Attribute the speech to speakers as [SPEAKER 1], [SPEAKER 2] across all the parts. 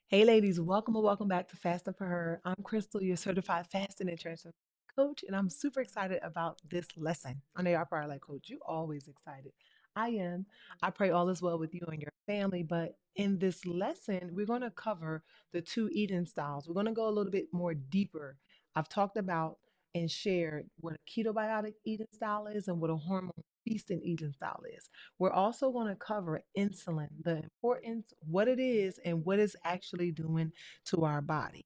[SPEAKER 1] Hey, ladies, welcome or welcome back to Fasting for Her. I'm Crystal, your certified fasting and transformation coach, and I'm super excited about this lesson. I know y'all probably like, Coach, you always excited. I am. I pray all is well with you and your family, but in this lesson, we're going to cover the two eating styles. We're going to go a little bit more deeper. I've talked about and shared what a ketobiotic eating style is and what a hormone feasting eating style is. We're also going to cover insulin, the importance, what it is, and what it's actually doing to our body.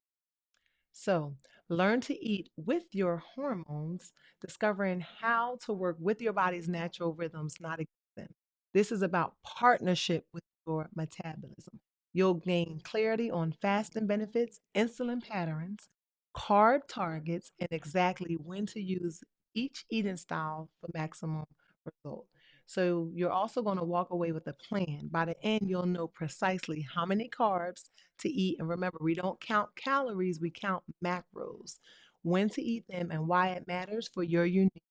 [SPEAKER 1] So, learn to eat with your hormones, discovering how to work with your body's natural rhythms, not against them. This is about partnership with your metabolism. You'll gain clarity on fasting benefits, insulin patterns, carb targets, and exactly when to use each eating style for maximum result. So, you're also going to walk away with a plan. By the end, you'll know precisely how many carbs to eat. And remember, we don't count calories, we count macros, when to eat them, and why it matters for your unique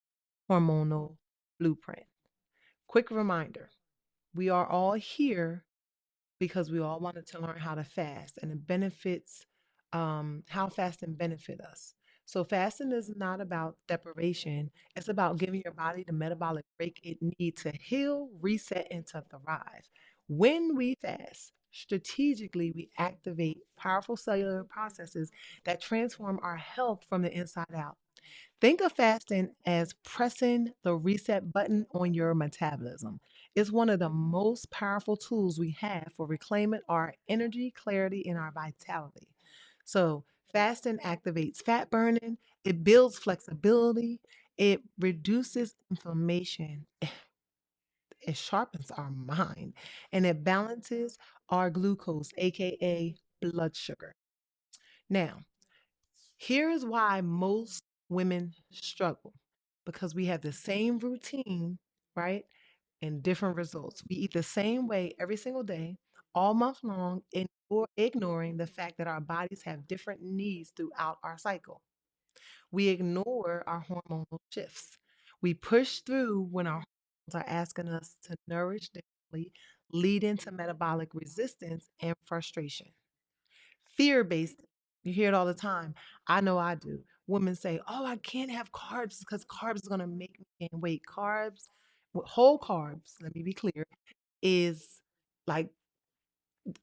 [SPEAKER 1] hormonal blueprint. Quick reminder, we are all here because we all wanted to learn how to fast and the benefits, how fasting benefit us. So fasting is not about deprivation. It's about giving your body the metabolic break it needs to heal, reset, and to thrive. When we fast, strategically, we activate powerful cellular processes that transform our health from the inside out. Think of fasting as pressing the reset button on your metabolism. It's one of the most powerful tools we have for reclaiming our energy, clarity, and our vitality. So, fasting activates fat burning, it builds flexibility, it reduces inflammation, it sharpens our mind, and it balances our glucose, aka blood sugar. Now, here is why most women struggle because we have the same routine, right? And different results. We eat the same way every single day, all month long, and or ignoring the fact that our bodies have different needs throughout our cycle. We ignore our hormonal shifts. We push through when our hormones are asking us to nourish differently, leading to metabolic resistance and frustration. Fear based, you hear it all the time. I know I do. Women say, "Oh, I can't have carbs because carbs is going to make me gain weight." Carbs, whole carbs, let me be clear, is like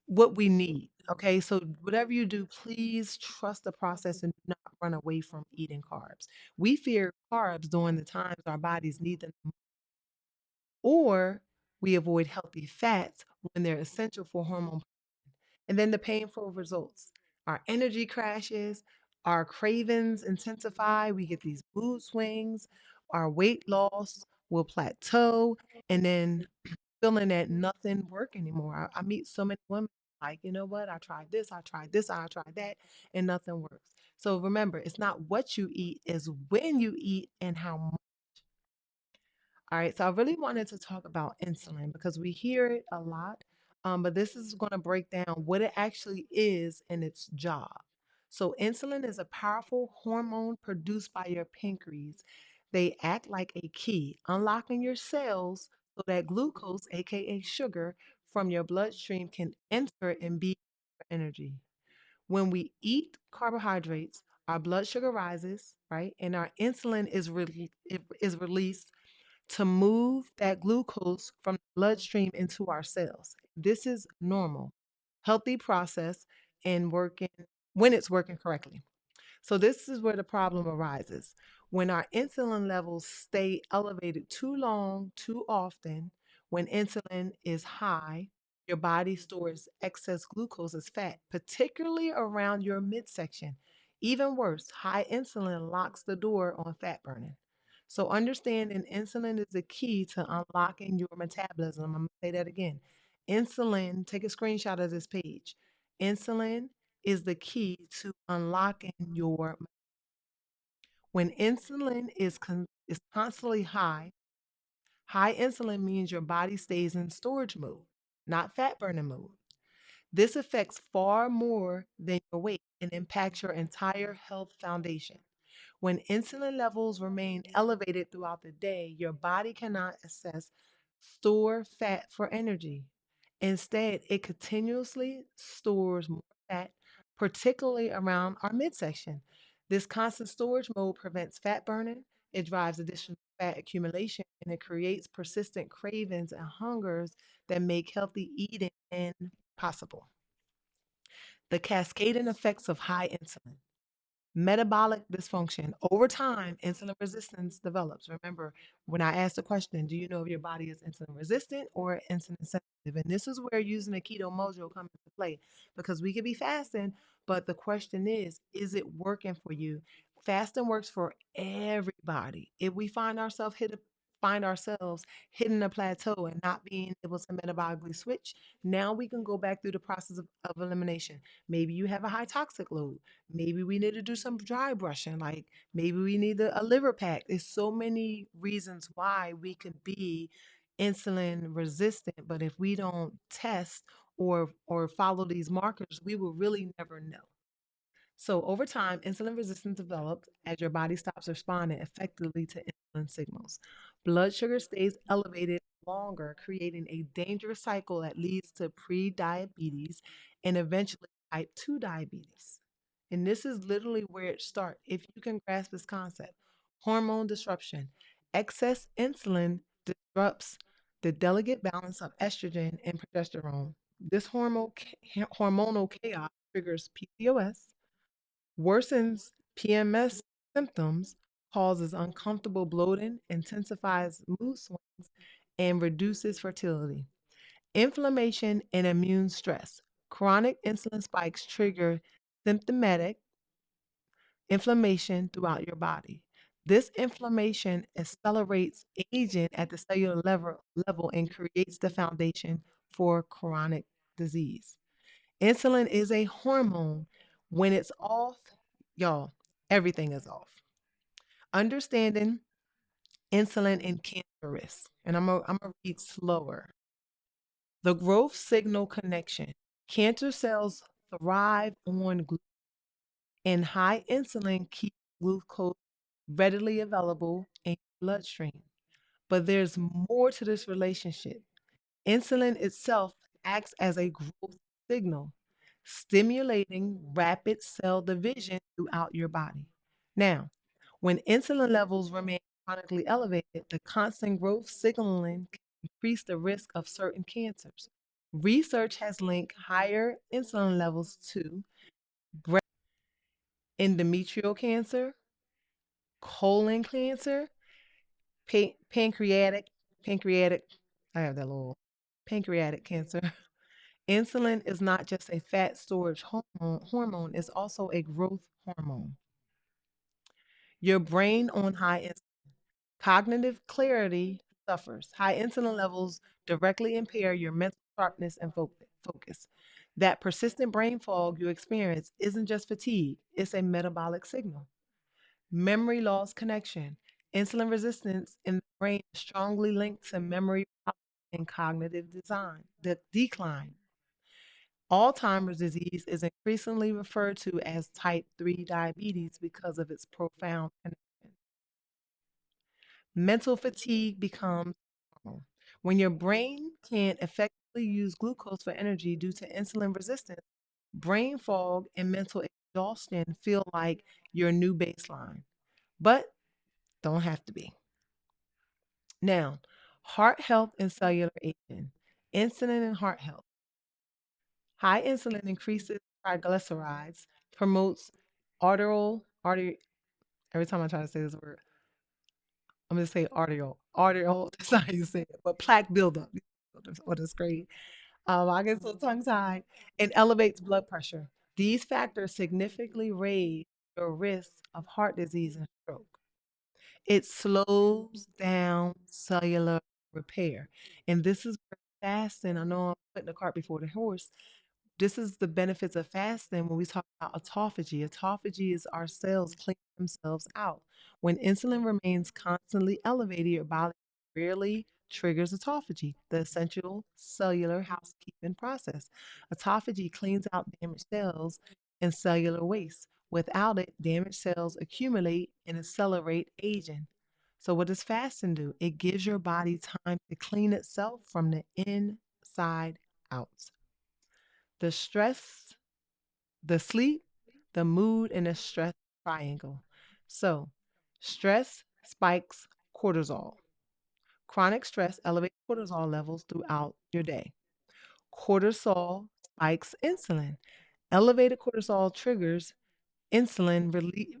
[SPEAKER 1] what we need. Okay. So, whatever you do, please trust the process and do not run away from eating carbs. We fear carbs during the times our bodies need them, or we avoid healthy fats when they're essential for hormone. And then the painful results. Our energy crashes, our cravings intensify, we get these mood swings, our weight loss will plateau, and then feeling that nothing work anymore. I meet so many women like, you know what? I tried this, I tried this, I tried that, and nothing works. So remember, it's not what you eat, it's when you eat and how. All right, so I really wanted to talk about insulin because we hear it a lot, but this is going to break down what it actually is and its job. So, insulin is a powerful hormone produced by your pancreas. They act like a key, unlocking your cells so that glucose, aka sugar, from your bloodstream can enter and be energy. When we eat carbohydrates, our blood sugar rises, right? And our insulin is released to move that glucose from the bloodstream into our cells. This is normal, healthy process and working when it's working correctly. So this is where the problem arises. When our insulin levels stay elevated too long, too often, when insulin is high, your body stores excess glucose as fat, particularly around your midsection. Even worse, high insulin locks the door on fat burning. So understanding insulin is the key to unlocking your metabolism. I'm gonna say that again. Insulin, take a screenshot of this page. Insulin is the key to unlocking your. When insulin is constantly high, high insulin means your body stays in storage mode, not fat burning mode. This affects far more than your weight and impacts your entire health foundation. When insulin levels remain elevated throughout the day, your body cannot access store fat for energy. Instead, it continuously stores more fat, particularly around our midsection. This constant storage mode prevents fat burning, it drives additional fat accumulation, and it creates persistent cravings and hungers that make healthy eating impossible. The cascading effects of high insulin. Metabolic dysfunction. Over time, insulin resistance develops. Remember, when I asked the question, do you know if your body is insulin resistant or insulin sensitive? And this is where using a keto mojo comes into play because we could be fasting, but the question is it working for you? Fasting works for everybody. If we find ourselves hitting a plateau and not being able to metabolically switch, now we can go back through the process of elimination. Maybe you have a high toxic load. Maybe we need to do some dry brushing. Like maybe we need a liver pack. There's so many reasons why we could be insulin resistant, but if we don't test or follow these markers, we will really never know. So over time, insulin resistance develops as your body stops responding effectively to insulin signals. Blood sugar stays elevated longer, creating a dangerous cycle that leads to pre-diabetes and eventually type 2 diabetes. And this is literally where it starts. If you can grasp this concept, hormone disruption. Excess insulin disrupts the delicate balance of estrogen and progesterone. This hormonal chaos triggers PCOS, worsens PMS symptoms, causes uncomfortable bloating, intensifies mood swings, and reduces fertility. Inflammation and immune stress. Chronic insulin spikes trigger symptomatic inflammation throughout your body. This inflammation accelerates aging at the cellular level and creates the foundation for chronic disease. Insulin is a hormone. When it's off, y'all, everything is off. Understanding insulin and cancer risk. And I'm gonna read slower. The growth signal connection. Cancer cells thrive on glucose, and high insulin keeps glucose readily available in your bloodstream. But there's more to this relationship. Insulin itself acts as a growth signal, stimulating rapid cell division throughout your body. Now, when insulin levels remain chronically elevated, the constant growth signaling can increase the risk of certain cancers. Research has linked higher insulin levels to breast, endometrial cancer, colon cancer, pancreatic, I have that little pancreatic cancer. Insulin is not just a fat storage hormone, it's also a growth hormone. Your brain on high insulin, cognitive clarity suffers. High insulin levels directly impair your mental sharpness and focus. That persistent brain fog you experience isn't just fatigue, it's a metabolic signal. Memory loss connection. Insulin resistance in the brain is strongly linked to memory problems and cognitive decline. Alzheimer's disease is increasingly referred to as type 3 diabetes because of its profound connection. Mental fatigue becomes normal. When your brain can't effectively use glucose for energy due to insulin resistance, brain fog and mental exhaustion feel like your new baseline, but don't have to be. Now, heart health and cellular aging. Insulin and heart health. High insulin increases triglycerides, promotes artery. Every time I try to say this word, I'm going to say arterial. That's not how you say it, but plaque buildup. What is great. I get so tongue tied and elevates blood pressure. These factors significantly raise your risk of heart disease and stroke. It slows down cellular repair. And this is where fasting, I know I'm putting the cart before the horse. This is the benefits of fasting when we talk about autophagy. Autophagy is our cells cleaning themselves out. When insulin remains constantly elevated, your body rarely triggers autophagy, the essential cellular housekeeping process. Autophagy cleans out damaged cells and cellular waste. Without it, damaged cells accumulate and accelerate aging. So, what does fasting do? It gives your body time to clean itself from the inside out. The stress the sleep, the mood, and the stress triangle. So, stress spikes cortisol. Chronic stress elevates cortisol levels throughout your day. Cortisol spikes insulin. Elevated cortisol triggers insulin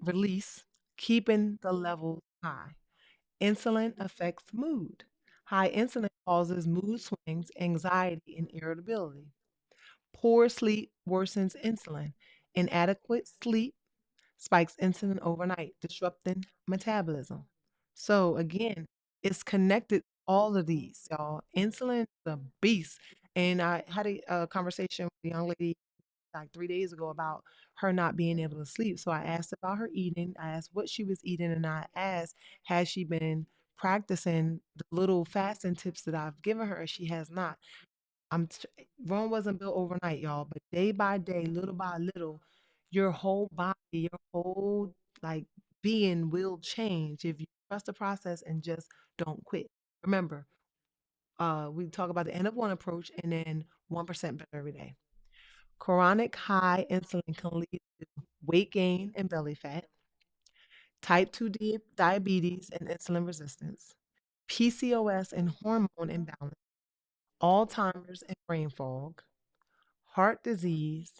[SPEAKER 1] release, keeping the levels high. Insulin affects mood. High insulin causes mood swings, anxiety, and irritability. Poor sleep worsens insulin. Inadequate sleep spikes insulin overnight, disrupting metabolism. So again, it's connected all of these, y'all. Insulin is a beast. And I had a conversation with a young lady like 3 days ago about her not being able to sleep. So I asked about her eating. I asked what she was eating, and I asked, has she been practicing the little fasting tips that I've given her? She has not. Rome wasn't built overnight, y'all, but day by day, little by little, your whole body, your whole like being will change if you trust the process and just don't quit. Remember, we talk about the N of one approach and then 1% better every day. Chronic high insulin can lead to weight gain and belly fat, type 2 diabetes and insulin resistance, PCOS and hormone imbalance, Alzheimer's and brain fog, heart disease,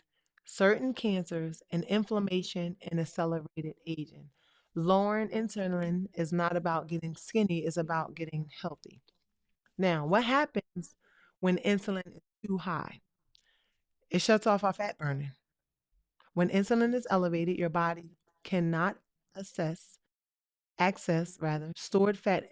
[SPEAKER 1] certain cancers, and inflammation and accelerated aging. Lowering insulin is not about getting skinny, it's about getting healthy. Now, what happens when insulin is too high? It shuts off our fat burning. When insulin is elevated, your body cannot assess access rather stored fat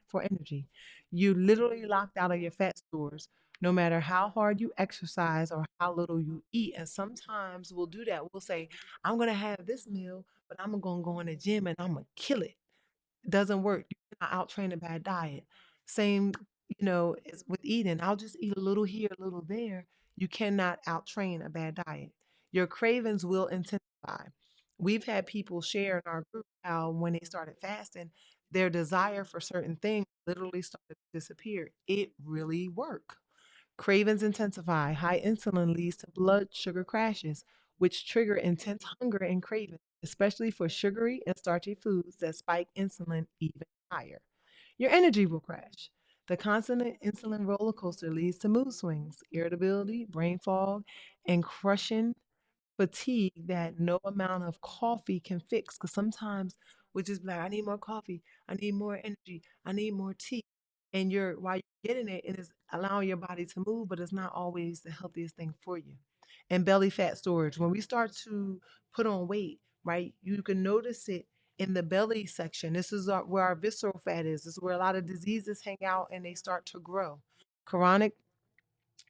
[SPEAKER 1] for energy. You literally locked out of your fat stores no matter how hard you exercise or how little you eat. And sometimes we'll do that. We'll say, I'm gonna have this meal, but I'm gonna go in the gym and I'm gonna kill it. Doesn't work. You cannot outtrain a bad diet. Same, is with eating. I'll just eat a little here, a little there. You cannot outtrain a bad diet. Your cravings will intensify. We've had people share in our group how when they started fasting, their desire for certain things literally started to disappear. It really worked. Cravings intensify. High insulin leads to blood sugar crashes, which trigger intense hunger and craving, especially for sugary and starchy foods that spike insulin even higher. Your energy will crash. The constant insulin roller coaster leads to mood swings, irritability, brain fog, and crushing fatigue that no amount of coffee can fix. Because sometimes we just be like, I need more coffee, I need more energy, I need more tea. And while you're getting it, it is allowing your body to move, but it's not always the healthiest thing for you. And belly fat storage. When we start to put on weight, right, you can notice it in the belly section. This is where our visceral fat is. This is where a lot of diseases hang out and they start to grow. Chronic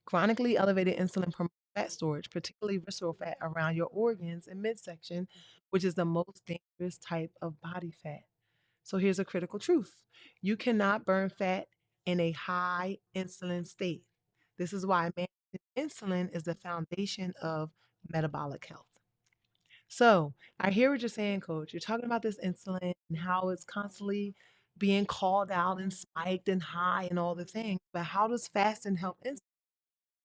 [SPEAKER 1] Chronically elevated insulin promotes fat storage, particularly visceral fat around your organs and midsection, which is the most dangerous type of body fat. So here's a critical truth. You cannot burn fat in a high insulin state. This is why managing insulin is the foundation of metabolic health. So I hear what you're saying, coach. You're talking about this insulin and how it's constantly being called out and spiked and high and all the things. But how does fasting help insulin?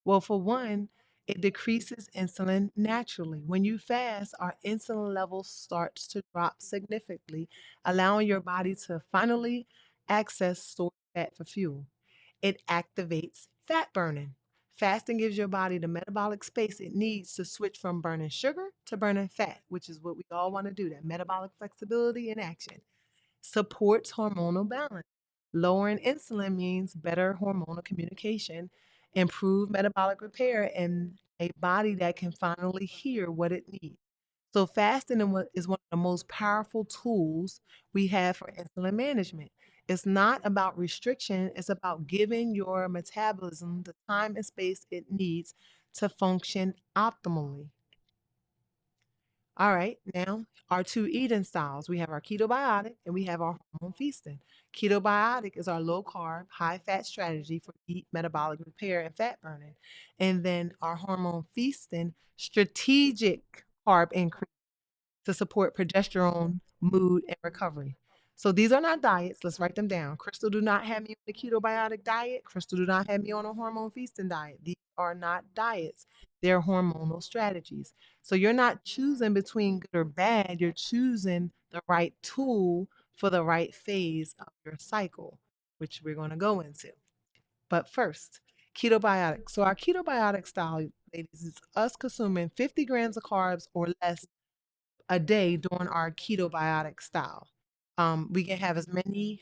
[SPEAKER 1] Well, for one, it decreases insulin naturally. When you fast, our insulin level starts to drop significantly, allowing your body to finally access stored fat for fuel. It activates fat burning. Fasting gives your body the metabolic space it needs to switch from burning sugar to burning fat, which is what we all want to do, that metabolic flexibility in action. Supports hormonal balance. Lowering insulin means better hormonal communication, improved metabolic repair, and a body that can finally hear what it needs. So, fasting is one of the most powerful tools we have for insulin management. It's not about restriction, it's about giving your metabolism the time and space it needs to function optimally. All right, now our two eating styles. We have our ketobiotic and we have our hormone feasting. Ketobiotic is our low carb, high fat strategy for deep metabolic repair and fat burning. And then our hormone feasting, strategic carb increase to support progesterone, mood, and recovery. So these are not diets. Let's write them down. Crystal do not have me on the ketobiotic diet. Crystal do not have me on a hormone feasting diet. These are not diets. They're hormonal strategies. So you're not choosing between good or bad, you're choosing the right tool for the right phase of your cycle, which we're going to go into. But first, ketobiotic. So our ketobiotic style, ladies, is us consuming 50 grams of carbs or less a day during our ketobiotic style. We can have as many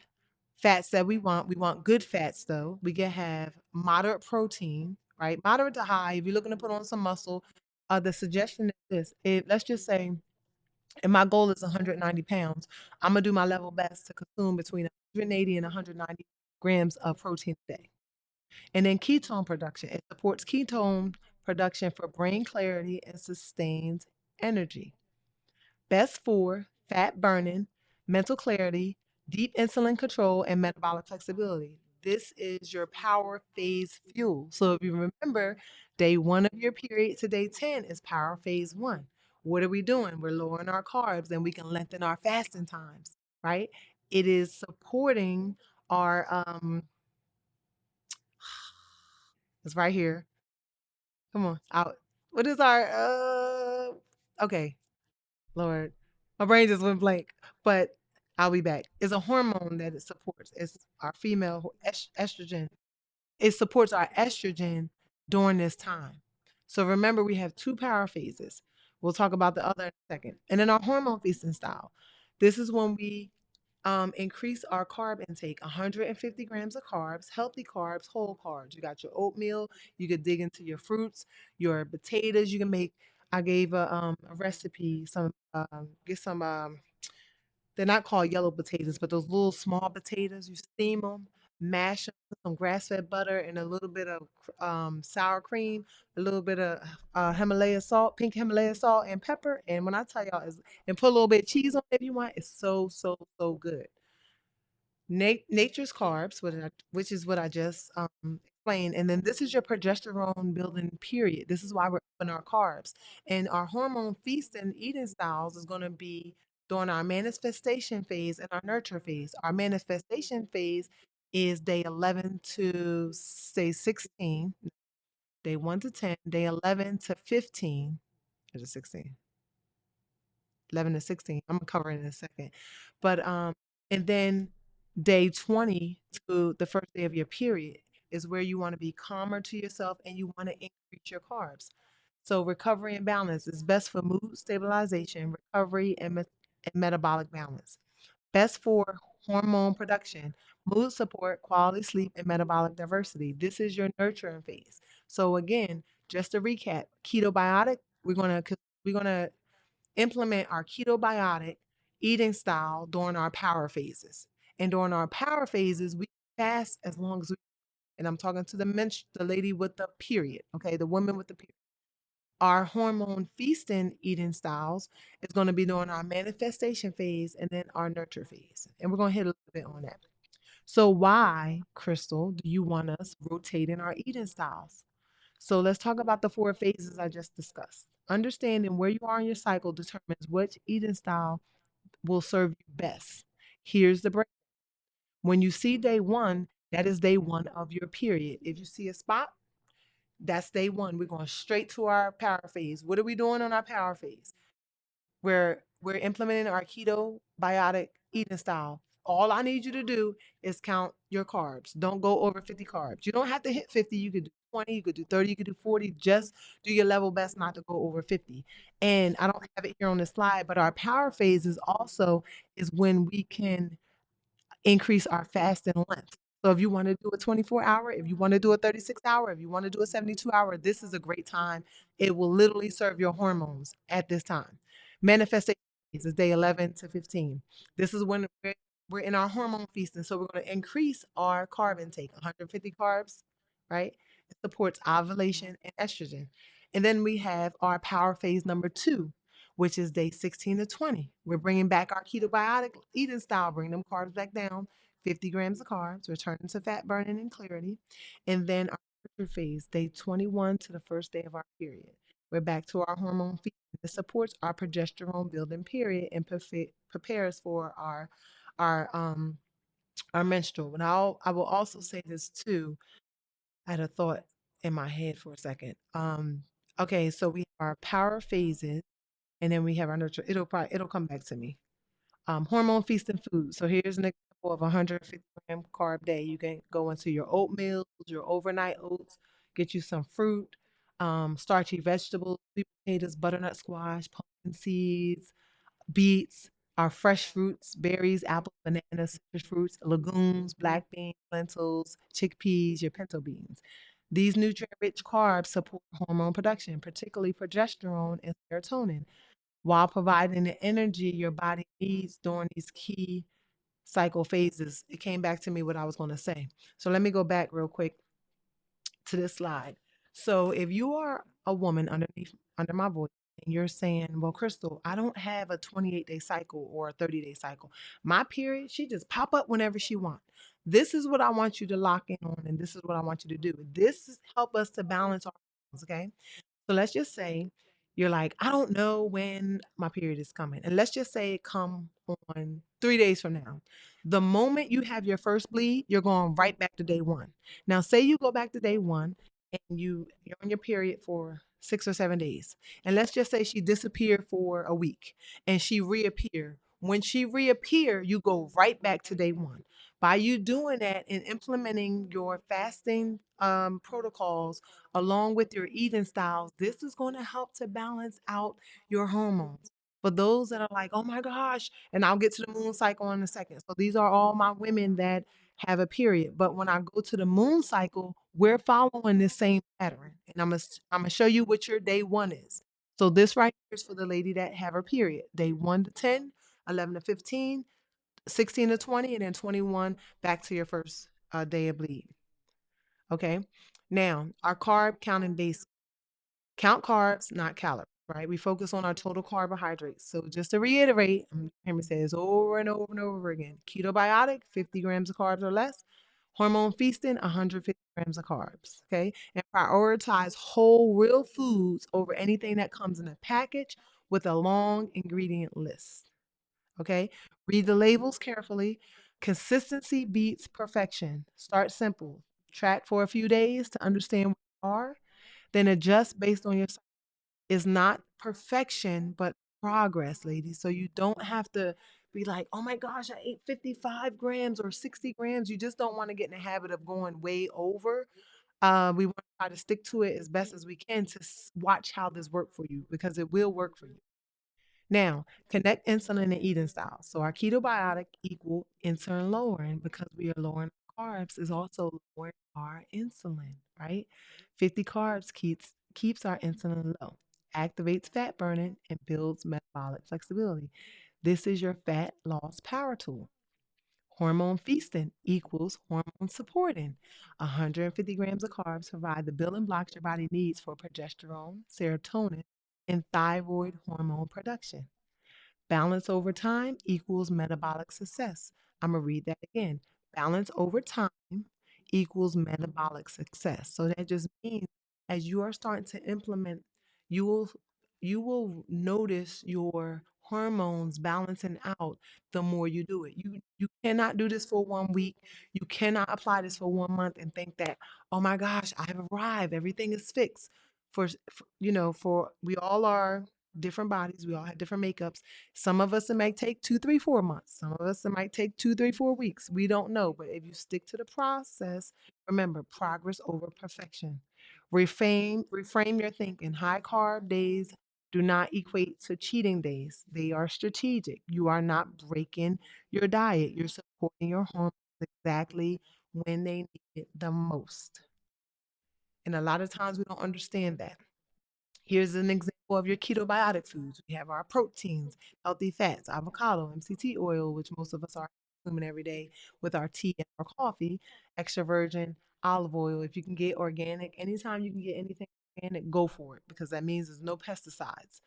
[SPEAKER 1] fats that we want. We want good fats though. We can have moderate protein, right? Moderate to high. If you're looking to put on some muscle, the suggestion is this. Let's just say, and my goal is 190 pounds. I'm gonna do my level best to consume between 180 and 190 grams of protein a day. And then ketone production. It supports ketone production for brain clarity and sustained energy. Best for fat burning, mental clarity, deep insulin control, and metabolic flexibility. This is your power phase fuel. So if you remember, day one of your period to day 10 is power phase one. What are we doing? We're lowering our carbs and we can lengthen our fasting times, right? It is supporting our it's right here. Come on, out. What is our okay, Lord. My brain just went blank, but I'll be back. It's a hormone that it supports. It's our female estrogen. It supports our estrogen during this time. So remember, we have two power phases. We'll talk about the other in a second. And then our hormone feasting style. This is when we increase our carb intake 150 grams of carbs, healthy carbs, whole carbs. You got your oatmeal, you could dig into your fruits, your potatoes. You can make, I gave a recipe, get some, they're not called yellow potatoes, but those little small potatoes, you steam them, mash them with some grass fed butter and a little bit of sour cream, a little bit of Himalaya salt, pink Himalaya salt, and pepper. And when I tell y'all, and put a little bit of cheese on it if you want, it's so, so, so good. Nature's carbs, which is what I just explained. And then this is your progesterone building period. This is why we're upping our carbs. And our hormone feasting eating styles is going to be during our manifestation phase and our nurture phase. Our manifestation phase is day 11 to say 16, day 1 to 10, day 11 to 15, or just 16. 11 to 16. I'm gonna cover it in a second. But and then day 20 to the first day of your period is where you want to be calmer to yourself and you want to increase your carbs. So recovery and balance is best for mood stabilization, recovery and metabolic balance. Best for hormone production, mood support, quality sleep, and metabolic diversity. This is your nurturing phase. So again, just to recap, ketobiotic, we're gonna implement our ketobiotic eating style during our power phases. And during our power phases, we fast as long as we, and I'm talking to the lady with the period, okay, the woman with the period. Our hormone feasting eating styles is going to be during our manifestation phase and then our nurture phase. And we're going to hit a little bit on that. So why, Crystal, do you want us rotating our eating styles? So let's talk about the four phases I just discussed. Understanding where you are in your cycle determines which eating style will serve you best. Here's the break. When you see day one, that is day one of your period. If you see a spot, that's day one. We're going straight to our power phase. What are we doing on our power phase? We're implementing our keto biotic eating style. All I need you to do is count your carbs. Don't go over 50 carbs. You don't have to hit 50. You could do 20, you could do 30, you could do 40. Just do your level best not to go over 50. And I don't have it here on the slide, but our power phase is when we can increase our fasting length. So if you want to do a 24-hour, if you want to do a 36-hour, if you want to do a 72-hour, this is a great time. It will literally serve your hormones at this time. Manifestation is day 11 to 15. This is when we're in our hormone feasting. So we're going to increase our carb intake, 150 carbs, right? It supports ovulation and estrogen. And then we have our power phase number two, which is day 16 to 20. We're bringing back our ketobiotic eating style, bring them carbs back down, 50 grams of carbs, returning to fat burning and clarity. And then our nurture phase, day 21 to the first day of our period. We're back to our hormone feeding. This supports our progesterone building period and prepares for our our menstrual. And I will also say this too. I had a thought in my head for a second. Okay, so we have our power phases, and then we have our nurture. It'll come back to me. Hormone feasting food. So here's an example of a 150-gram carb day. You can go into your oatmeal, your overnight oats, get you some fruit, starchy vegetables, sweet potatoes, butternut squash, pumpkin seeds, beets, our fresh fruits, berries, apples, bananas, citrus fruits, legumes, black beans, lentils, chickpeas, your pinto beans. These nutrient-rich carbs support hormone production, particularly progesterone and serotonin, while providing the energy your body needs during these key cycle phases. It came back to me what I was going to say. So let me go back real quick to this slide. So if you are a woman under my voice and you're saying, well, Crystal, I don't have a 28-day cycle or a 30-day cycle. My period, she just pop up whenever she wants. This is what I want you to lock in on, and this is what I want you to do. This is help us to balance our hormones, okay? So let's just say you're like, I don't know when my period is coming. And let's just say it come on 3 days from now. The moment you have your first bleed, you're going right back to day one. Now, say you go back to day one and you're on your period for 6 or 7 days. And let's just say she disappeared for a week and she reappeared. When she reappear, you go right back to day one. By you doing that and implementing your fasting protocols along with your eating styles, this is going to help to balance out your hormones. For those that are like, oh my gosh, and I'll get to the moon cycle in a second. So these are all my women that have a period. But when I go to the moon cycle, we're following this same pattern. And I'm gonna show you what your day one is. So this right here is for the lady that have her period. Day 1 to 10, 11 to 15, 16 to 20, and then 21 back to your first day of bleed. Okay. Now, our carb counting base count carbs, not calories, right? We focus on our total carbohydrates. So just to reiterate, I'm hear me say this over and over and over again. Ketobiotic, 50 grams of carbs or less. Hormone feasting, 150 grams of carbs. Okay. And prioritize whole real foods over anything that comes in a package with a long ingredient list. Okay. Read the labels carefully. Consistency beats perfection. Start simple. Track for a few days to understand where you are, then adjust based on your is not perfection, but progress, ladies. So you don't have to be like, oh my gosh, I ate 55 grams or 60 grams. You just don't want to get in the habit of going way over. We want to try to stick to it as best as we can to watch how this work for you because it will work for you. Now, connect insulin and eating styles. So our ketobiotic equal insulin lowering because we are lowering carbs is also lowering our insulin, right? 50 carbs keeps our insulin low, activates fat burning, and builds metabolic flexibility. This is your fat loss power tool. Hormone feasting equals hormone supporting. 150 grams of carbs provide the building blocks your body needs for progesterone, serotonin, and thyroid hormone production. Balance over time equals metabolic success. I'm going to read that again. Balance over time equals metabolic success. So that just means as you are starting to implement, you will you will notice your hormones balancing out the more you do it. You cannot do this for 1 week. You cannot apply this for 1 month and think that, oh my gosh, I've arrived. Everything is fixed. For we all are different bodies. We all have different makeups. Some of us, it might take 2, 3, 4 months. Some of us, it might take 2, 3, 4 weeks. We don't know. But if you stick to the process, remember progress over perfection. Reframe your thinking. High carb days do not equate to cheating days. They are strategic. You are not breaking your diet. You're supporting your hormones exactly when they need it the most. And a lot of times we don't understand that. Here's an example of your ketobiotic foods. We have our proteins, healthy fats, avocado, MCT oil, which most of us are consuming every day with our tea and our coffee, extra virgin olive oil. If you can get organic, anytime you can get anything organic, go for it because that means there's no pesticides.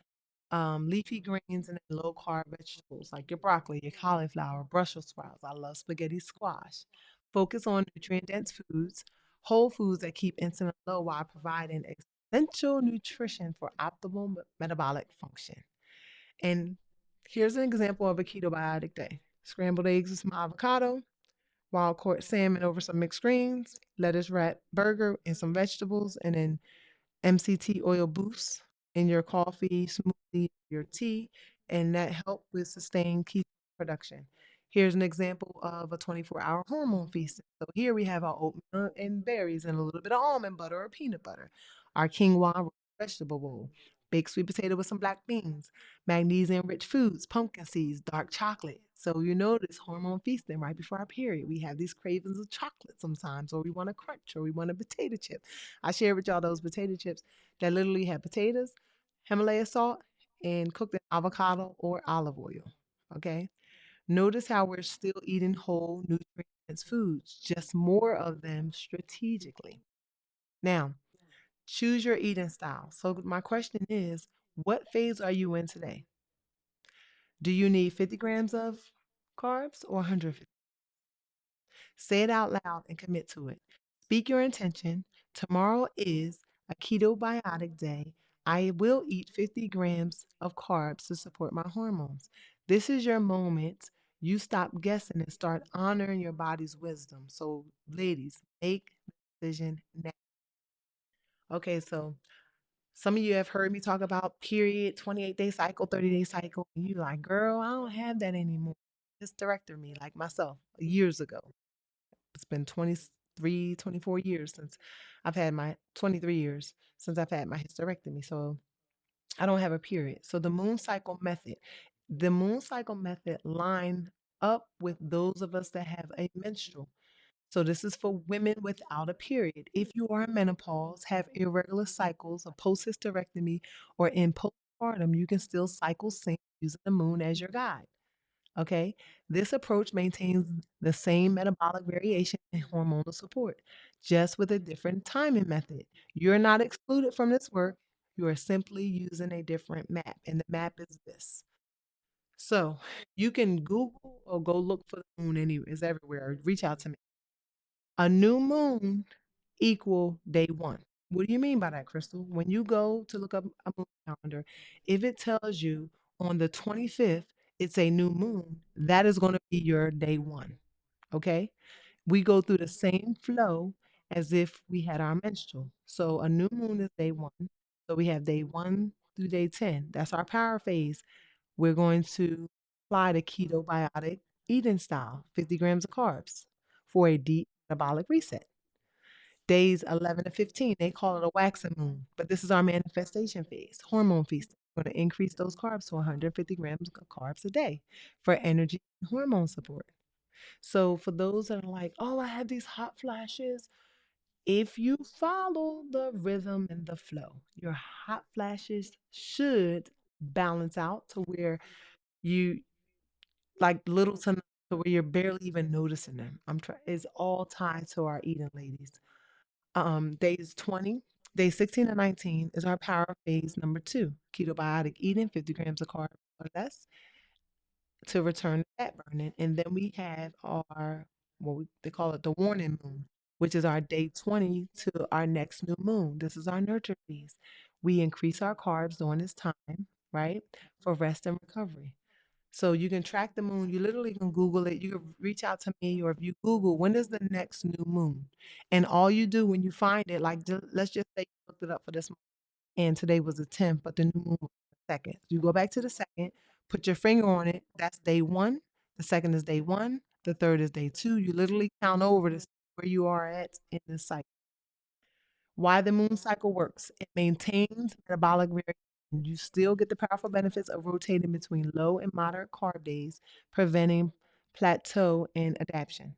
[SPEAKER 1] Leafy greens and then low carb vegetables like your broccoli, your cauliflower, Brussels sprouts. I love spaghetti squash. Focus on nutrient dense foods, whole foods that keep insulin low while providing essential nutrition for optimal metabolic function. And here's an example of a ketobiotic day: scrambled eggs with some avocado, wild caught salmon over some mixed greens, lettuce wrap burger and some vegetables, and then MCT oil boosts in your coffee, smoothie, your tea, and that help with sustained ketone production. Here's an example of a 24-hour hormone feast. So here we have our oatmeal and berries and a little bit of almond butter or peanut butter. Our quinoa vegetable bowl, baked sweet potato with some black beans, magnesium-rich foods, pumpkin seeds, dark chocolate. So you notice hormone feasting right before our period. We have these cravings of chocolate sometimes, or we want a crunch, or we want a potato chip. I shared with y'all those potato chips that literally have potatoes, Himalaya salt, and cooked in avocado or olive oil. Okay. Notice how we're still eating whole, nutrient dense foods, just more of them strategically. Now, choose your eating style. So, my question is, what phase are you in today? Do you need 50 grams of carbs or 150? Say it out loud and commit to it. Speak your intention. Tomorrow is a ketobiotic day. I will eat 50 grams of carbs to support my hormones. This is your moment. You stop guessing and start honoring your body's wisdom. So, ladies, make the decision now. Okay, so some of you have heard me talk about period, 28-day cycle, 30-day cycle. And you're like, girl, I don't have that anymore. Hysterectomy, me, like myself, years ago. It's been 23, 24 years since I've had my 23 years since I've had my hysterectomy. So I don't have a period. So the moon cycle method line up with those of us that have a menstrual. So this is for women without a period. If you are in menopause, have irregular cycles, a post hysterectomy, or in postpartum, you can still cycle sync using the moon as your guide. Okay, this approach maintains the same metabolic variation and hormonal support, just with a different timing method. You're not excluded from this work. You are simply using a different map, and the map is this. So you can Google or go look for the moon anywhere, it's everywhere. Or reach out to me. A new moon equal day one. What do you mean by that, Crystal? When you go to look up a moon calendar, if it tells you on the 25th it's a new moon, that is going to be your day one. Okay? We go through the same flow as if we had our menstrual. So a new moon is day one. So we have day one through day 10. That's our power phase. We're going to apply the ketobiotic eating style, 50 grams of carbs for a deep metabolic reset. Days 11 to 15, they call it a waxing moon, but this is our manifestation phase, hormone feasting. We're going to increase those carbs to 150 grams of carbs a day for energy and hormone support. So for those that are like, oh, I have these hot flashes, if you follow the rhythm and the flow, your hot flashes should balance out to where you like little to where you're barely even noticing them. It's all tied to our eating, ladies. Days 20, days 16 to 19 is our power phase number two, ketobiotic eating, 50 grams of carbs or less to return fat burning. And then we have our, they call it the warning moon, which is our day 20 to our next new moon. This is our nurture phase. We increase our carbs during this time, right, for rest and recovery. So you can track the moon. You literally can Google it. You can reach out to me, or if you Google when is the next new moon, and all you do when you find it, like let's just say you looked it up for this month, and today was the 10th, but the new moon was the second. You go back to the second, put your finger on it. That's day one. The second is day one. The third is day two. You literally count over to see where you are at in this cycle. Why the moon cycle works. It maintains metabolic variation. You still get the powerful benefits of rotating between low and moderate carb days, preventing plateau and adaptation.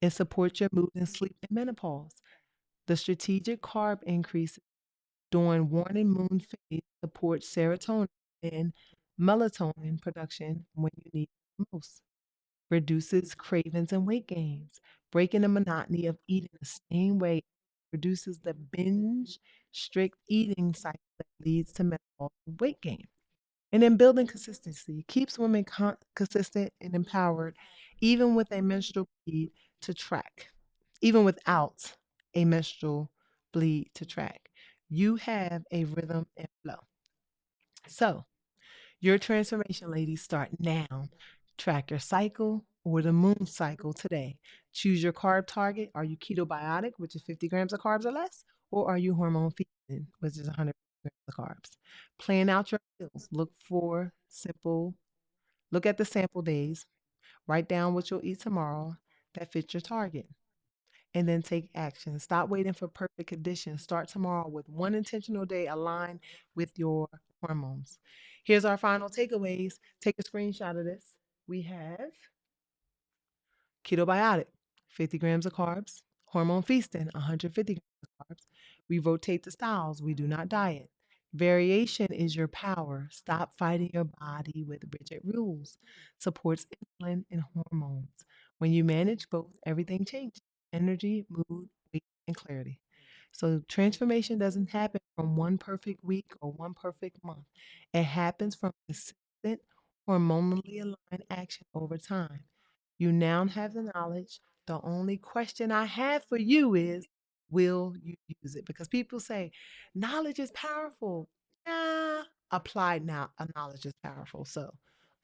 [SPEAKER 1] It supports your mood and sleep in menopause. The strategic carb increase during warning moon phase supports serotonin and melatonin production when you need it most. Reduces cravings and weight gains, breaking the monotony of eating the same way, reduces the binge strict eating cycle that leads to menopause and weight gain. And then building consistency keeps women consistent and empowered, even with a menstrual bleed to track, even without a menstrual bleed to track. You have a rhythm and flow. So, your transformation, ladies, start now. Track your cycle or the moon cycle today. Choose your carb target. Are you ketobiotic, which is 50 grams of carbs or less, or are you hormone feed? which is 100 grams of carbs. Plan out your meals. Look at the sample days. Write down what you'll eat tomorrow that fits your target. And then take action. Stop waiting for perfect conditions. Start tomorrow with one intentional day aligned with your hormones. Here's our final takeaways. Take a screenshot of this. We have Ketobiotic, 50 grams of carbs. Hormone Feasting, 150 grams of carbs. We rotate the styles. We do not diet. Variation is your power. Stop fighting your body with rigid rules. Supports insulin and hormones. When you manage both, everything changes: energy, mood, weight, and clarity. So, transformation doesn't happen from one perfect week or one perfect month. It happens from consistent, hormonally aligned action over time. You now have the knowledge. The only question I have for you is, will you use it? Because people say knowledge is powerful. Nah, applied now, knowledge is powerful. So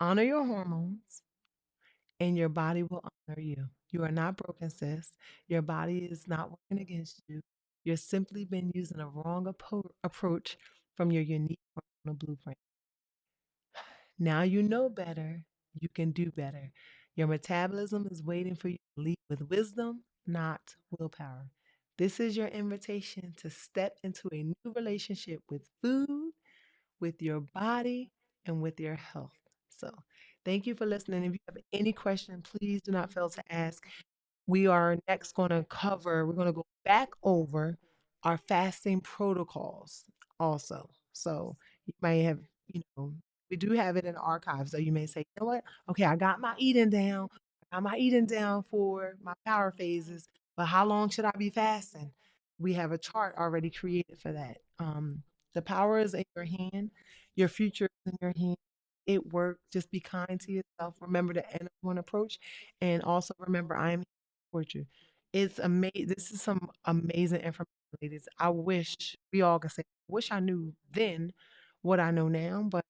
[SPEAKER 1] honor your hormones and your body will honor you. You are not broken, sis. Your body is not working against you. You've simply been using a wrong approach from your unique hormonal blueprint. Now you know better, you can do better. Your metabolism is waiting for you to lead with wisdom, not willpower. This is your invitation to step into a new relationship with food, with your body, and with your health. So, thank you for listening. If you have any question, please do not fail to ask. We are next going to we're going to go back over our fasting protocols also. So you may have, we do have it in the archives. So you may say, you know what? Okay, I got my eating down. I got my eating down for my power phases, but how long should I be fasting? We have a chart already created for that. The power is in your hand. Your future is in your hand. It works. Just be kind to yourself. Remember the N1 approach. And also remember, I am support you. It's amazing. This is some amazing information, ladies. I wish we all could say, wish I knew then what I know now. But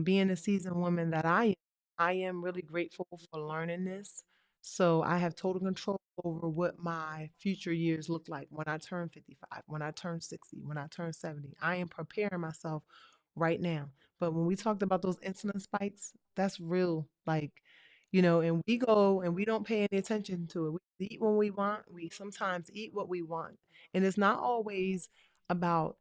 [SPEAKER 1] being a seasoned woman that I am really grateful for learning this. So I have total control over what my future years look like when I turn 55, when I turn 60, when I turn 70. I am preparing myself right now. But when we talked about those insulin spikes, that's real. Like, and we go and we don't pay any attention to it. We eat when we want. We sometimes eat what we want. And it's not always about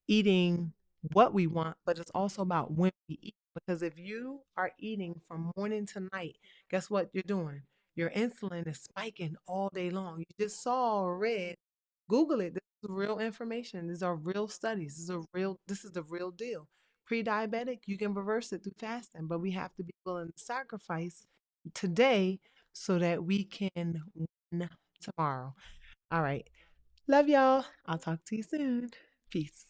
[SPEAKER 1] eating what we want, but it's also about when we eat. Because if you are eating from morning to night, guess what you're doing? Your insulin is spiking all day long. You just saw red. Google it. This is real information. These are real studies. This is the real deal. Pre-diabetic, you can reverse it through fasting, but we have to be willing to sacrifice today so that we can win tomorrow. All right. Love y'all. I'll talk to you soon. Peace.